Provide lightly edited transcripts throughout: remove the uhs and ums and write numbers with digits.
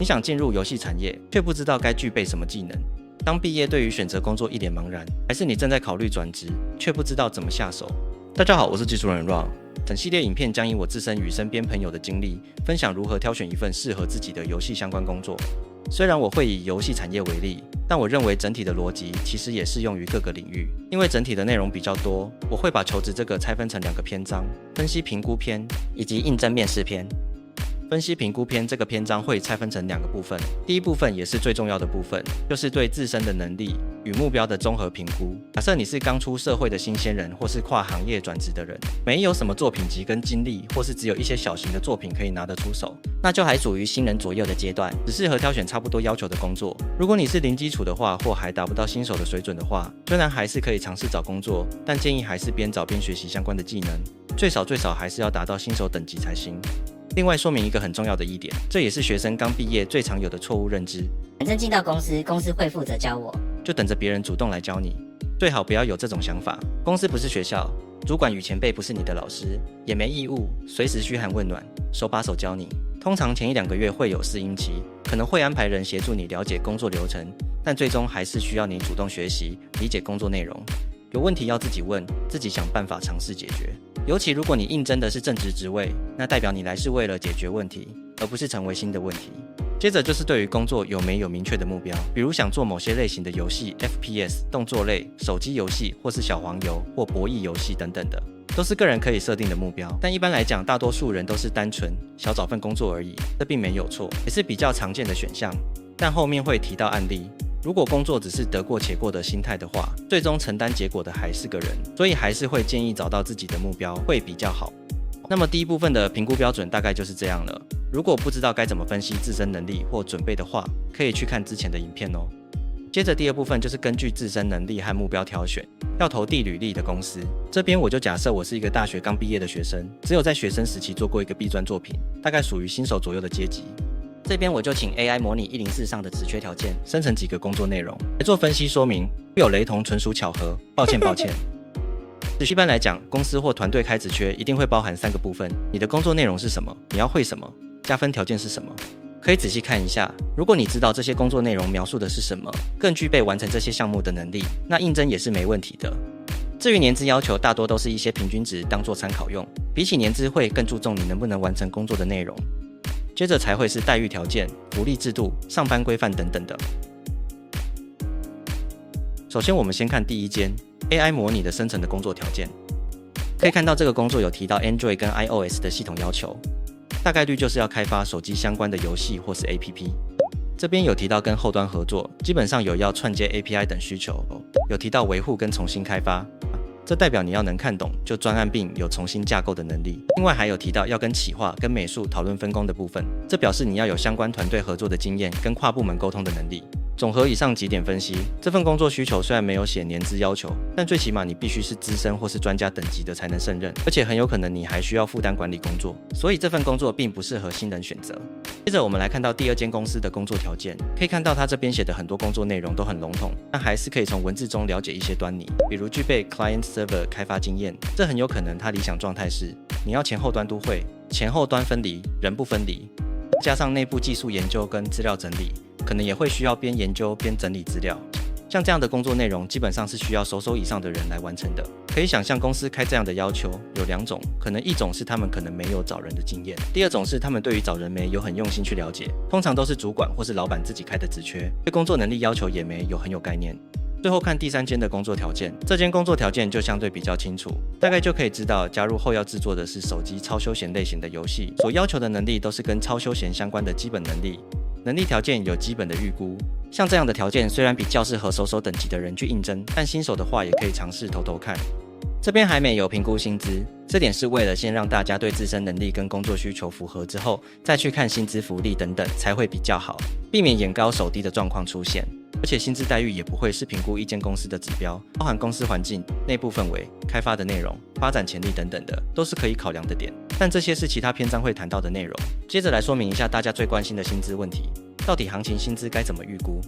你想进入游戏产业，却不知道该具备什么技能。当毕业对于选择工作一脸茫然，还是你正在考虑转职，却不知道怎么下手？大家好，我是技术人 Ron。本系列影片将以我自身与身边朋友的经历，分享如何挑选一份适合自己的游戏相关工作。虽然我会以游戏产业为例，但我认为整体的逻辑其实也适用于各个领域。因为整体的内容比较多，我会把求职这个拆分成2个篇章：分析评估篇以及应征面试篇。分析评估篇这个篇章会拆分成2个部分，第一部分也是最重要的部分，就是对自身的能力与目标的综合评估。假设你是刚出社会的新鲜人，或是跨行业转职的人，没有什么作品集跟经历，或是只有一些小型的作品可以拿得出手，那就还属于新人左右的阶段，只适合挑选差不多要求的工作。如果你是零基础的话，或还达不到新手的水准的话，虽然还是可以尝试找工作，但建议还是边找边学习相关的技能，最少还是要达到新手等级才行。另外说明一个很重要的一点，这也是学生刚毕业最常有的错误认知。反正进到公司，公司会负责教我，就等着别人主动来教你。最好不要有这种想法，公司不是学校，主管与前辈不是你的老师，也没义务随时嘘寒问暖，手把手教你。通常前1-2个月会有适应期，可能会安排人协助你了解工作流程，但最终还是需要你主动学习，理解工作内容。有问题要自己问，自己想办法尝试解决。尤其如果你应征的是正职职位，那代表你来是为了解决问题，而不是成为新的问题。接着就是对于工作有没有明确的目标，比如想做某些类型的游戏 FPS 动作类、手机游戏，或是小黄油或博弈游戏等等的，都是个人可以设定的目标。但一般来讲，大多数人都是单纯想找份工作而已，这并没有错，也是比较常见的选项。但后面会提到案例，如果工作只是得过且过的心态的话，最终承担结果的还是个人，所以还是会建议找到自己的目标会比较好。那么第一部分的评估标准大概就是这样了。如果不知道该怎么分析自身能力或准备的话，可以去看之前的影片哦。接着第2部分就是根据自身能力和目标挑选要投递履历的公司。这边我就假设我是一个大学刚毕业的学生，只有在学生时期做过一个毕专作品，大概属于新手左右的阶级。这边我就请 AI 模拟104上的职缺条件，生成几个工作内容来做分析说明，会有雷同纯属巧合，抱歉。一般来讲，公司或团队开职缺一定会包含3个部分：你的工作内容是什么，你要会什么，加分条件是什么。可以仔细看一下，如果你知道这些工作内容描述的是什么，更具备完成这些项目的能力，那应征也是没问题的。至于年资要求，大多都是一些平均值当做参考用，比起年资会更注重你能不能完成工作的内容。接着才会是待遇条件、福利制度、上班规范等等的。首先我们先看第一间 AI 模拟的生成的工作条件。可以看到这个工作有提到 Android 跟 iOS 的系统要求，大概率就是要开发手机相关的游戏或是 APP。这边有提到跟后端合作，基本上有要串接 API 等需求，有提到维护跟重新开发，这代表你要能看懂就专案并有重新架构的能力。另外还有提到要跟企划跟美术讨论分工的部分，这表示你要有相关团队合作的经验跟跨部门沟通的能力。总和以上几点分析，这份工作需求虽然没有写年资要求，但最起码你必须是资深或是专家等级的才能胜任，而且很有可能你还需要负担管理工作，所以这份工作并不适合新人选择。接着我们来看到第2间公司的工作条件，可以看到他这边写的很多工作内容都很笼统，但还是可以从文字中了解一些端倪，比如具备 client server 开发经验，这很有可能他理想状态是你要前后端都会，前后端分离，人不分离，加上内部技术研究跟资料整理，可能也会需要边研究边整理资料。像这样的工作内容基本上是需要手以上的人来完成的。可以想象公司开这样的要求有2种，可能一种是他们可能没有找人的经验，第2种是他们对于找人没有很用心去了解，通常都是主管或是老板自己开的职缺，对工作能力要求也没有很有概念。最后看第3间的工作条件，这间工作条件就相对比较清楚，大概就可以知道加入后要制作的是手机超休闲类型的游戏，所要求的能力都是跟超休闲相关的基本能力，能力条件有基本的预估。像这样的条件虽然比较适合手等级的人去应征，但新手的话也可以尝试偷看。这边还没有评估薪资，这点是为了先让大家对自身能力跟工作需求符合之后，再去看薪资福利等等才会比较好，避免眼高手低的状况出现。而且薪资待遇也不会是评估一间公司的指标，包含公司环境、内部氛围、开发的内容、发展潜力等等的，都是可以考量的点。但这些是其他篇章会谈到的内容。接着来说明一下大家最关心的薪资问题。到底行情薪资该怎么预估？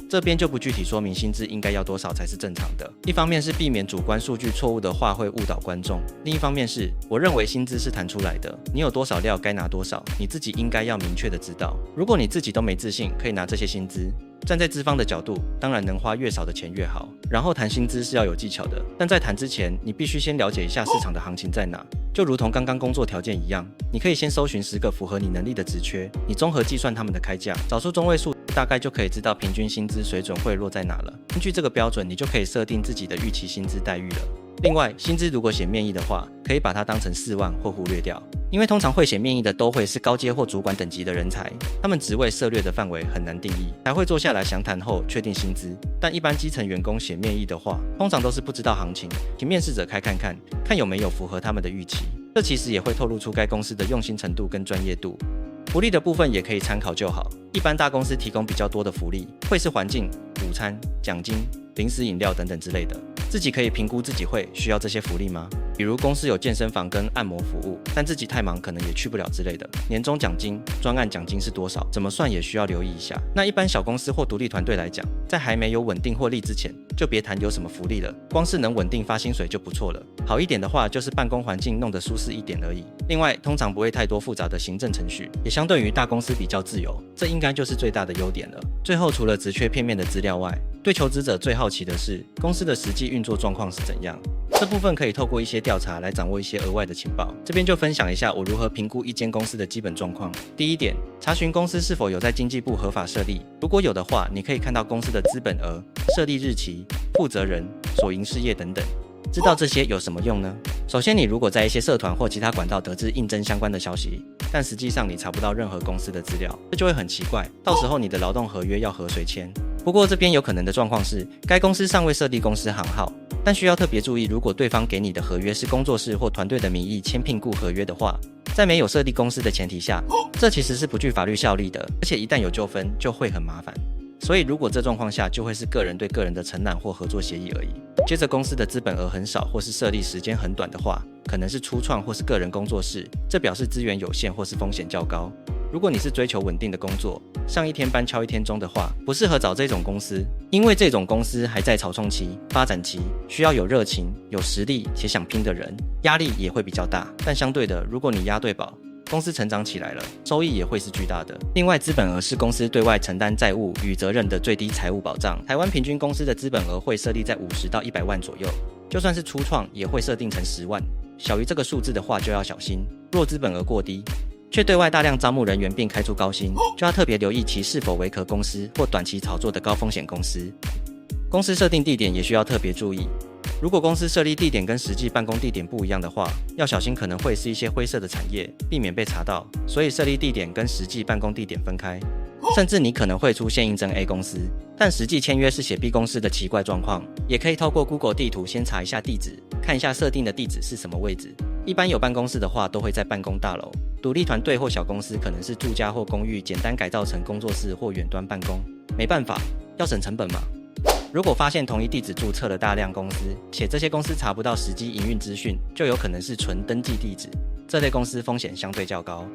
这边就不具体说明薪资应该要多少才是正常的。一方面是避免主观数据错误的话会误导观众，另一方面是我认为薪资是谈出来的，你有多少料该拿多少，你自己应该要明确的知道。如果你自己都没自信可以拿这些薪资，站在资方的角度，当然能花越少的钱越好。然后谈薪资是要有技巧的，但在谈之前，你必须先了解一下市场的行情在哪。就如同刚刚工作条件一样，你可以先搜寻10个符合你能力的职缺，你综合计算他们的开价，找出中位数，大概就可以知道平均薪资水准会落在哪了。根据这个标准，你就可以设定自己的预期薪资待遇了。另外，薪资如果写面议的话，可以把它当成4万或忽略掉，因为通常会写面议的都会是高阶或主管等级的人才，他们职位涉猎的范围很难定义，才会坐下来详谈后确定薪资。但一般基层员工写面议的话，通常都是不知道行情，请面试者开看看，看有没有符合他们的预期。这其实也会透露出该公司的用心程度跟专业度。福利的部分也可以参考就好，一般大公司提供比较多的福利，会是环境、午餐、奖金、零食饮料等等之类的，自己可以评估自己会需要这些福利吗？比如公司有健身房跟按摩服务，但自己太忙可能也去不了之类的。年终奖金、专案奖金是多少，怎么算也需要留意一下。那一般小公司或独立团队来讲，在还没有稳定获利之前，就别谈有什么福利了，光是能稳定发薪水就不错了。好一点的话，就是办公环境弄得舒适一点而已。另外，通常不会太多复杂的行政程序，也相对于大公司比较自由，这应该就是最大的优点了。最后，除了职缺片面的资料外，对求职者最好奇的是公司的实际运作状况是怎样。这部分可以透过一些调查来掌握一些额外的情报。这边就分享一下我如何评估一间公司的基本状况。第一点，查询公司是否有在经济部合法设立，如果有的话，你可以看到公司的资本额、设立日期、负责人、所营事业等等。知道这些有什么用呢？首先，你如果在一些社团或其他管道得知应征相关的消息，但实际上你查不到任何公司的资料，这就会很奇怪，到时候你的劳动合约要和谁签？不过这边有可能的状况是，该公司尚未设立公司行号，但需要特别注意，如果对方给你的合约是工作室或团队的名义签聘雇合约的话，在没有设立公司的前提下，这其实是不具法律效力的，而且一旦有纠纷就会很麻烦。所以如果这状况下，就会是个人对个人的承揽或合作协议而已。接着公司的资本额很少或是设立时间很短的话，可能是初创或是个人工作室，这表示资源有限或是风险较高。如果你是追求稳定的工作，上一天班敲一天钟的话，不适合找这种公司，因为这种公司还在草创期、发展期，需要有热情、有实力且想拼的人，压力也会比较大。但相对的，如果你押对宝，公司成长起来了，收益也会是巨大的。另外，资本额是公司对外承担债务与责任的最低财务保障。台湾平均公司的资本额会设立在50到100万左右，就算是初创也会设定成10万，小于这个数字的话就要小心。若资本额过低，却对外大量招募人员并开出高薪，就要特别留意其是否为壳公司或短期炒作的高风险公司。公司设定地点也需要特别注意，如果公司设立地点跟实际办公地点不一样的话，要小心可能会是一些灰色的产业，避免被查到。所以设立地点跟实际办公地点分开，甚至你可能会出现应征 A 公司，但实际签约是写 B 公司的奇怪状况。也可以透过 Google 地图先查一下地址，看一下设定的地址是什么位置。一般有办公室的话，都会在办公大楼。独立团队或小公司可能是住家或公寓，简单改造成工作室或远端办公。没办法，要省成本嘛。如果发现同一地址注册了大量公司，且这些公司查不到实际营运资讯，就有可能是纯登记地址，这类公司风险相对较高。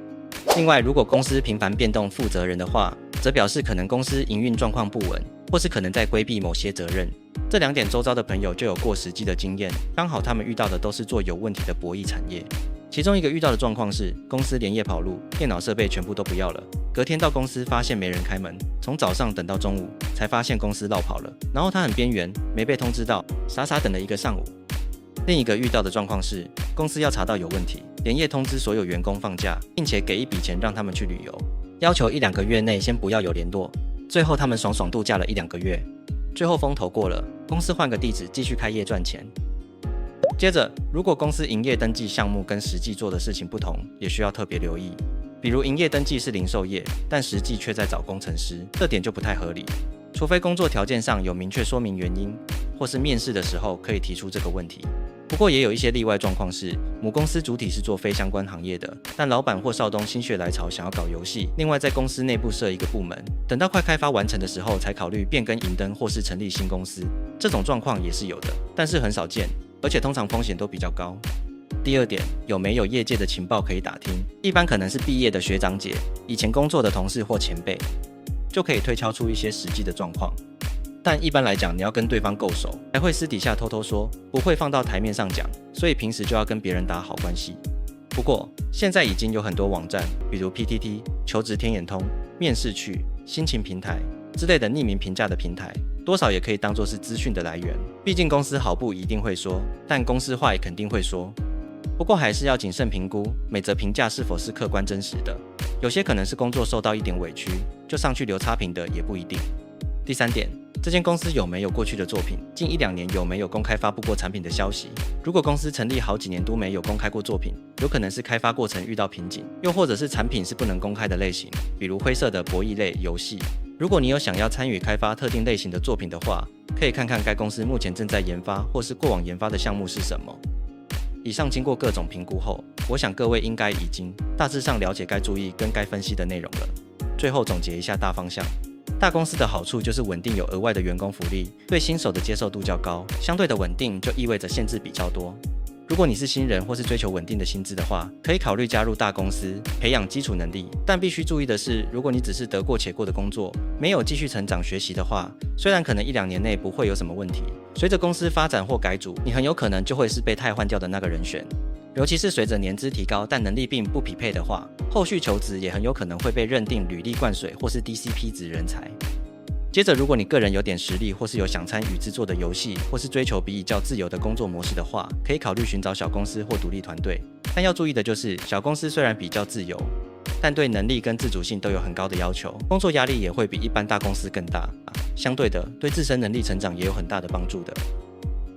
另外，如果公司频繁变动负责人的话，则表示可能公司营运状况不稳，或是可能在规避某些责任。这2点周遭的朋友就有过实际的经验，刚好他们遇到的都是做有问题的博弈产业。其中一个遇到的状况是，公司连夜跑路，电脑设备全部都不要了。隔天到公司发现没人开门，从早上等到中午，才发现公司落跑了。然后他很边缘，没被通知到，傻傻等了1个上午。另一个遇到的状况是，公司要查到有问题，连夜通知所有员工放假，并且给一笔钱让他们去旅游，要求1-2个月内先不要有联络。最后他们爽爽度假了1-2个月，最后风头过了，公司换个地址继续开业赚钱。接着，如果公司营业登记项目跟实际做的事情不同，也需要特别留意。比如营业登记是零售业，但实际却在找工程师，这点就不太合理。除非工作条件上有明确说明原因，或是面试的时候可以提出这个问题。不过也有一些例外状况是，母公司主体是做非相关行业的，但老板或少东心血来潮想要搞游戏，另外在公司内部设一个部门，等到快开发完成的时候才考虑变更营登或是成立新公司，这种状况也是有的，但是很少见，而且通常风险都比较高。第2点，有没有业界的情报可以打听？一般可能是毕业的学长姐、以前工作的同事或前辈。就可以推敲出一些实际的状况。但一般来讲，你要跟对方够熟，才会私底下偷偷说，不会放到台面上讲，所以平时就要跟别人打好关系。不过，现在已经有很多网站，比如 PTT、求职天眼通、面试趣、心情平台之类的匿名评价的平台，多少也可以当作是资讯的来源。毕竟公司好不一定会说，但公司坏肯定会说。不过还是要谨慎评估每则评价是否是客观真实的，有些可能是工作受到一点委屈，就上去留差评的也不一定。第三点，这间公司有没有过去的作品，近1-2年有没有公开发布过产品的消息。如果公司成立好几年都没有公开过作品，有可能是开发过程遇到瓶颈，又或者是产品是不能公开的类型，比如灰色的博弈类游戏。如果你有想要参与开发特定类型的作品的话，可以看看该公司目前正在研发或是过往研发的项目是什么。以上经过各种评估后，我想各位应该已经大致上了解该注意跟该分析的内容了。最后总结一下大方向。大公司的好处就是稳定，有额外的员工福利，对新手的接受度较高。相对的稳定就意味着限制比较多。如果你是新人或是追求稳定的薪资的话，可以考虑加入大公司，培养基础能力。但必须注意的是，如果你只是得过且过的工作，没有继续成长学习的话，虽然可能1-2年内不会有什么问题，随着公司发展或改组，你很有可能就会是被汰换掉的那个人选。尤其是随着年资提高，但能力并不匹配的话，后续求职也很有可能会被认定履历灌水或是低 CP 值人才。接着，如果你个人有点实力，或是有想参与制作的游戏，或是追求比较自由的工作模式的话，可以考虑寻找小公司或独立团队。但要注意的就是，小公司虽然比较自由，但对能力跟自主性都有很高的要求，工作压力也会比一般大公司更大。相对的，对自身能力成长也有很大的帮助的。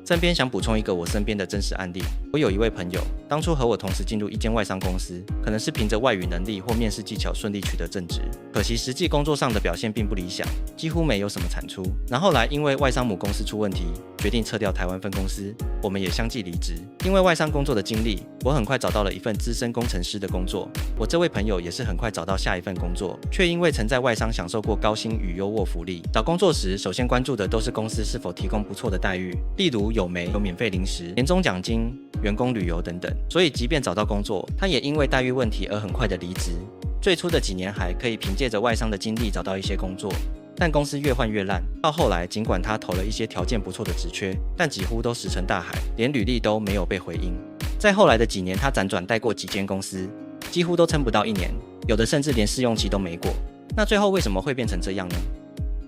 这边想补充一个我身边的真实案例。我有一位朋友，当初和我同时进入一间外商公司，可能是凭着外语能力或面试技巧顺利取得正职，可惜实际工作上的表现并不理想，几乎没有什么产出。然后来因为外商母公司出问题，决定撤掉台湾分公司，我们也相继离职。因为外商工作的经历，我很快找到了一份资深工程师的工作。我这位朋友也是很快找到下一份工作，却因为曾在外商享受过高薪与优渥福利，找工作时首先关注的都是公司是否提供不错的待遇，例如有免费零食、年终奖金、员工旅游等等。所以即便找到工作，他也因为待遇问题而很快的离职。最初的几年还可以凭借着外商的经历找到一些工作，但公司越换越烂。到后来，尽管他投了一些条件不错的职缺，但几乎都石沉大海，连履历都没有被回应。在后来的几年，他辗转带过几间公司，几乎都撑不到1年，有的甚至连试用期都没过。那最后为什么会变成这样呢？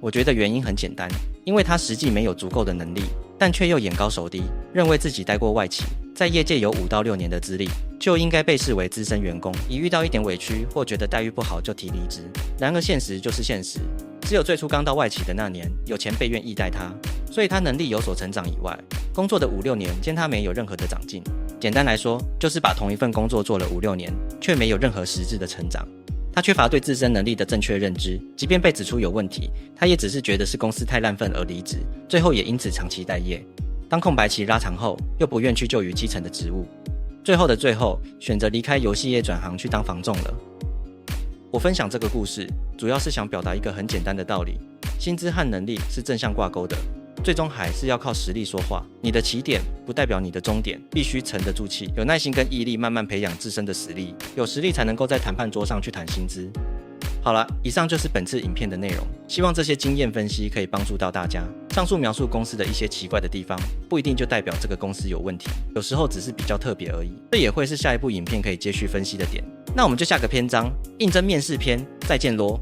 我觉得原因很简单，因为他实际没有足够的能力，但却又眼高手低，认为自己待过外企，在业界有5到6年的资历，就应该被视为资深员工，一遇到一点委屈或觉得待遇不好就提离职。然而现实就是现实，只有最初刚到外企的那年，有前辈愿意带他，所以他能力有所成长以外，工作的5-6年间他没有任何的长进。简单来说，就是把同一份工作做了5-6年，却没有任何实质的成长。他缺乏对自身能力的正确认知，即便被指出有问题，他也只是觉得是公司太烂份而离职，最后也因此长期待业。当空白期拉长后，又不愿去就于基层的职务，最后的最后，选择离开游戏业转行去当房仲了。我分享这个故事，主要是想表达一个很简单的道理：薪资和能力是正向挂钩的，最终还是要靠实力说话。你的起点不代表你的终点，必须沉得住气，有耐心跟毅力，慢慢培养自身的实力，有实力才能够在谈判桌上去谈薪资。好了，以上就是本次影片的内容，希望这些经验分析可以帮助到大家。上述描述公司的一些奇怪的地方，不一定就代表这个公司有问题，有时候只是比较特别而已。这也会是下一部影片可以接续分析的点。那我们就下个篇章，应征面试篇，再见咯。